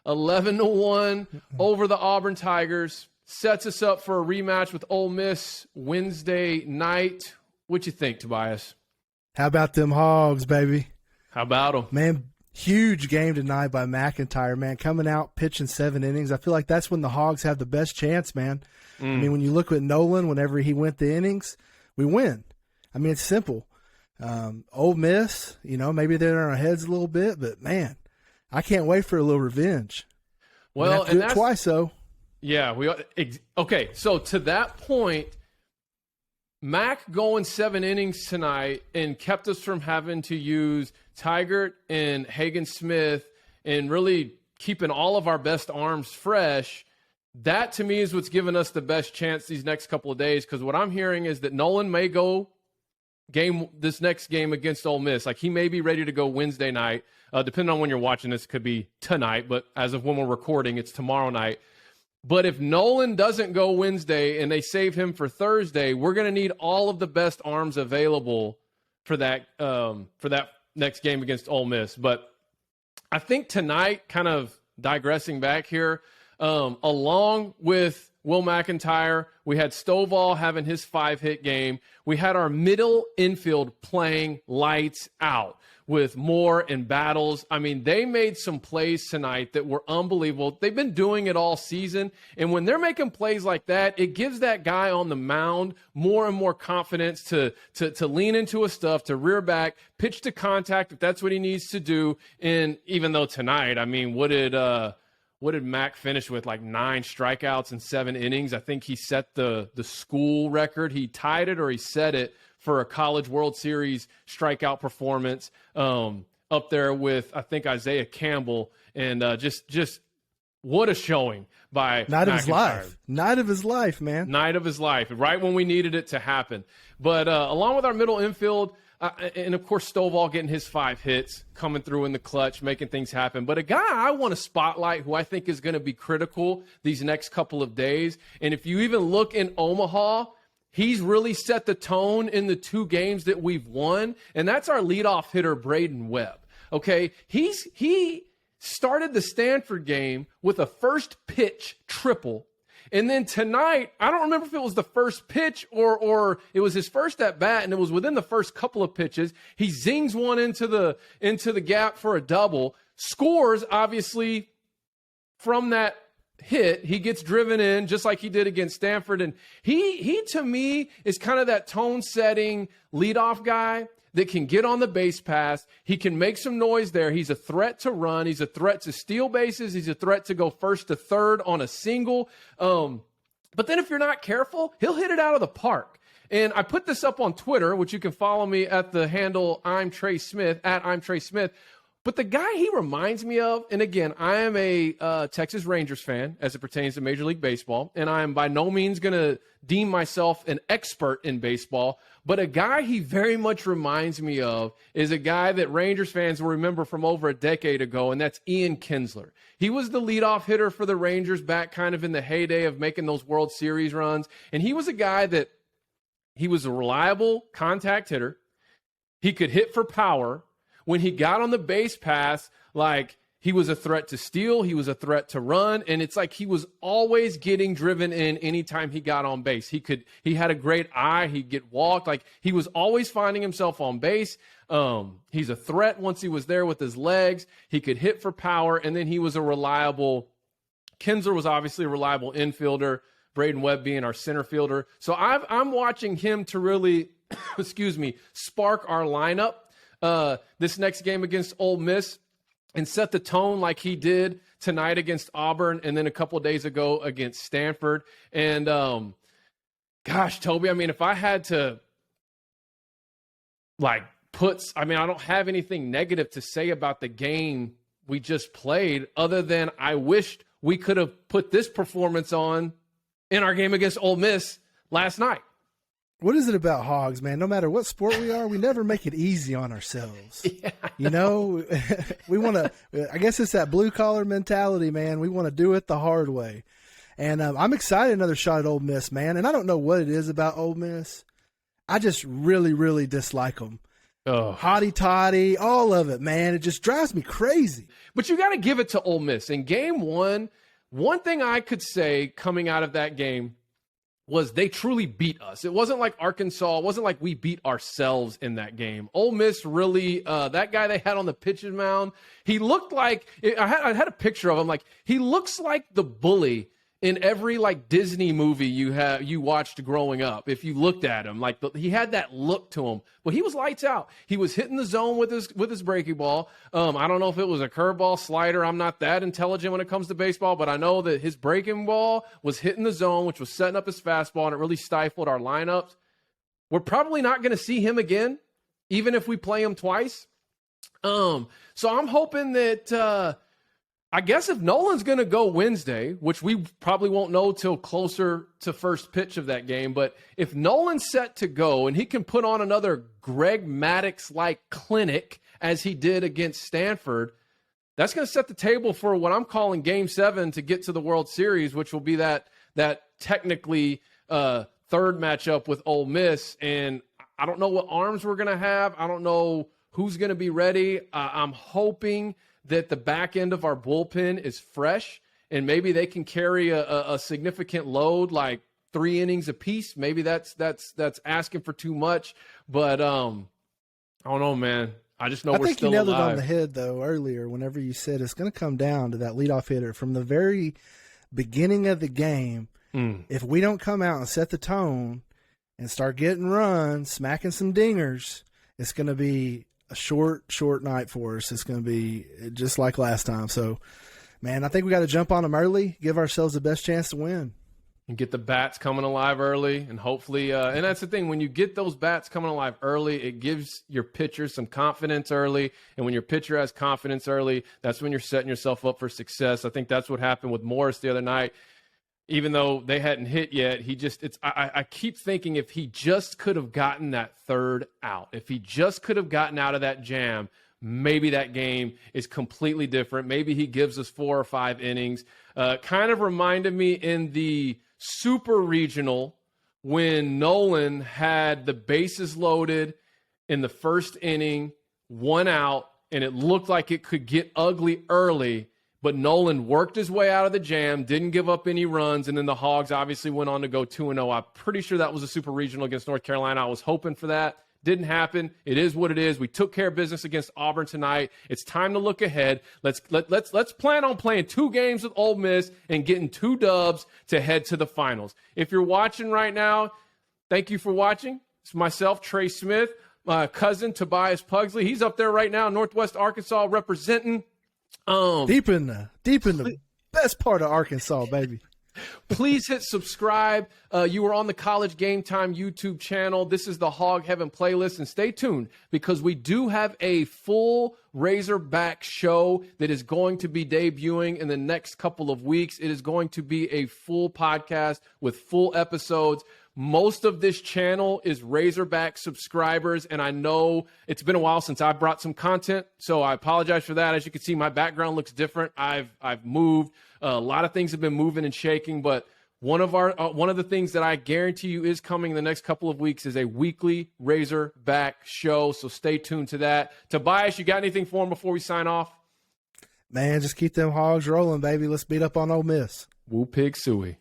11-1 over the Auburn Tigers. Sets us up for a rematch with Ole Miss Wednesday night. What you think, Tobias? How about them Hogs, baby? How about them? Man, huge game tonight by McIntyre, man. Coming out, pitching 7 innings. I feel like that's when the Hogs have the best chance, man. I mean, when you look at Nolan, whenever he went the innings, we win. I mean, it's simple. Ole Miss, maybe they're in our heads a little bit, but, man, I can't wait for a little revenge. Well, and that's twice, though. Yeah, okay. So to that point, Mac going 7 innings tonight and kept us from having to use Tigert and Hagen Smith and really keeping all of our best arms fresh. That to me is what's given us the best chance these next couple of days. Because what I'm hearing is that Nolan may go this next game against Ole Miss. Like, he may be ready to go Wednesday night. Depending on when you're watching this, could be tonight. But as of when we're recording, it's tomorrow night. But if Nolan doesn't go Wednesday and they save him for Thursday, we're going to need all of the best arms available for that next game against Ole Miss. But I think tonight, kind of digressing back here, along with Will McIntyre, we had Stovall having his 5-hit game. We had our middle infield playing lights out with Moore and Battles. I mean, they made some plays tonight that were unbelievable. They've been doing it all season. And when they're making plays like that, it gives that guy on the mound more and more confidence to lean into his stuff, to rear back, pitch to contact if that's what he needs to do. And even though tonight, I mean, what did Mac finish with? Like 9 strikeouts in 7 innings. I think he set the school record. He tied it or he set it for a College World Series strikeout performance, up there with, I think, Isaiah Campbell. And just what a showing by Night of McIntyre. his life. Night of his life, man. Night of his life, right when we needed it to happen. But along with our middle infield, and, of course, Stovall getting his 5 hits, coming through in the clutch, making things happen. But a guy I want to spotlight who I think is going to be critical these next couple of days, and if you even look in Omaha, he's really set the tone in the 2 games that we've won, and that's our leadoff hitter, Braden Webb. Okay, he started the Stanford game with a first pitch triple. And then tonight, I don't remember if it was the first pitch or it was his first at bat, and it was within the first couple of pitches. He zings one into the gap for a double, scores obviously from that hit. He gets driven in just like he did against Stanford, and he to me is kind of that tone-setting leadoff guy that can get on the base pass. He can make some noise there. He's a threat to run. He's a threat to steal bases. He's a threat to go first to third on a single. But then if you're not careful, he'll hit it out of the park. And I put this up on Twitter, which you can follow me at the handle I'm Trey Smith, at I'm Trey Smith. But the guy he reminds me of, and again, I am a Texas Rangers fan as it pertains to Major League Baseball, and I am by no means going to deem myself an expert in baseball, but a guy he very much reminds me of is a guy that Rangers fans will remember from over a decade ago, and that's Ian Kinsler. He was the leadoff hitter for the Rangers back kind of in the heyday of making those World Series runs, and he was a guy that he was a reliable contact hitter. He could hit for power. When he got on the base pass, like, he was a threat to steal, he was a threat to run, and it's like he was always getting driven in anytime he got on base. He had a great eye, he'd get walked, like, he was always finding himself on base. He's a threat once he was there with his legs. He could hit for power, and then he was a reliable – Kinsler was obviously a reliable infielder, Braden Webb being our center fielder. So I'm watching him to really, spark our lineup this next game against Ole Miss and set the tone like he did tonight against Auburn and then a couple of days ago against Stanford. And, gosh, Toby, I mean, if I had to, I don't have anything negative to say about the game we just played other than I wished we could have put this performance on in our game against Ole Miss last night. What is it about Hogs, man? No matter what sport we are, we never make it easy on ourselves. Yeah. We want to – I guess it's that blue-collar mentality, man. We want to do it the hard way. And I'm excited another shot at Ole Miss, man. And I don't know what it is about Ole Miss. I just really, really dislike them. Oh. Hotty toddy, all of it, man. It just drives me crazy. But you got to give it to Ole Miss. In game one thing I could say coming out of that game was they truly beat us. It wasn't like Arkansas. It wasn't like we beat ourselves in that game. Ole Miss really, that guy they had on the pitcher's mound, he looked like, I had a picture of him, like, he looks like the bully in every like Disney movie you watched growing up. If you looked at him, like he had that look to him. Well, he was lights out. He was hitting the zone with his breaking ball. I don't know if it was a curveball, slider. I'm not that intelligent when it comes to baseball, but I know that his breaking ball was hitting the zone, which was setting up his fastball, and it really stifled our lineups. We're probably not going to see him again, even if we play him twice. So I'm hoping that. I guess if Nolan's going to go Wednesday, which we probably won't know till closer to first pitch of that game, but if Nolan's set to go and he can put on another Greg Maddux-like clinic as he did against Stanford, that's going to set the table for what I'm calling Game 7 to get to the World Series, which will be that technically third matchup with Ole Miss. And I don't know what arms we're going to have. I don't know who's going to be ready. I'm hoping that the back end of our bullpen is fresh and maybe they can carry a significant load, like 3 innings apiece. Maybe that's asking for too much, but I don't know, man. I just know we're still alive. I think you nailed it on the head, though, earlier whenever you said it's going to come down to that leadoff hitter. From the very beginning of the game, if we don't come out and set the tone and start getting runs, smacking some dingers, it's going to be a short night for us. It's going to be just like last time. So, man, I think we got to jump on them early, give ourselves the best chance to win. And get the bats coming alive early, and hopefully and that's the thing, when you get those bats coming alive early, it gives your pitcher some confidence early, and when your pitcher has confidence early, that's when you're setting yourself up for success. I think that's what happened with Morris the other night. Even though they hadn't hit yet, I keep thinking if he just could have gotten that third out, if he just could have gotten out of that jam, maybe that game is completely different. Maybe he gives us 4 or 5 innings. Kind of reminded me in the Super Regional when Nolan had the bases loaded in the first inning, 1 out, and it looked like it could get ugly early. But Nolan worked his way out of the jam, didn't give up any runs, and then the Hogs obviously went on to go 2-0. I'm pretty sure that was a Super Regional against North Carolina. I was hoping for that. Didn't happen. It is what it is. We took care of business against Auburn tonight. It's time to look ahead. Let's plan on playing 2 games with Ole Miss and getting 2 dubs to head to the finals. If you're watching right now, thank you for watching. It's myself, Trey Smith, my cousin Tobias Pugsley. He's up there right now, Northwest Arkansas, representing. Deep in the best part of Arkansas, baby. Please hit subscribe. You are on the College Game Time YouTube channel. This is the Hog Heaven playlist, and stay tuned because we do have a full Razorback show that is going to be debuting in the next couple of weeks. It is going to be a full podcast with full episodes. Most of this channel is Razorback subscribers, and I know it's been a while since I brought some content, so I apologize for that. As you can see, my background looks different. I've moved. A lot of things have been moving and shaking, but one of the things that I guarantee you is coming in the next couple of weeks is a weekly Razorback show, so stay tuned to that. Tobias, you got anything for him before we sign off? Man, just keep them Hogs rolling, baby. Let's beat up on Ole Miss. Woo Pig Suey.